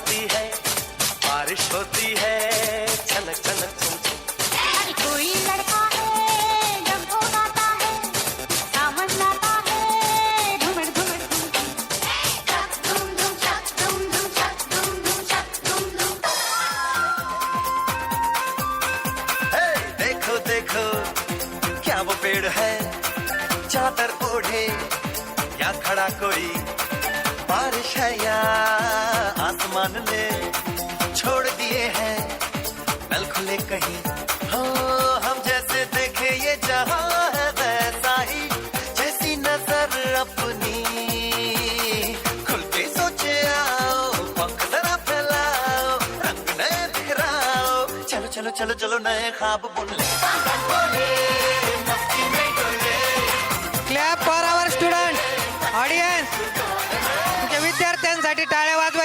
मस्ती है, बारिश होती है, छलक छलक छुम छुम। अरे कोई लड़का है जब वो गाता है, सावन लाता है घुमड़ घुमड़ धूम धूम। चक धूम धूम चक धूम धूम चक धूम धूम चक धूम धूम। हे, देखो देखो क्या वो पेड़ है, चादर ओढ़े या खड़ा कोई, बारिश है या आसमान ने छोड़ दिए हैं नल खुले कहीं। हो हम जैसे देखे ये जहां है वैसा ही, जैसी नजर अपनी खुल के सोचे आओ, पंख जरा फैलाओ, रंग नए बिखराओ, चलो चलो चलो चलो नए ख्वाब बुन ले, मस्ती में डोले। Clap for our student audience, तुमच्या विद्यार्थ्यांसाठी टाळ्या वाजवा.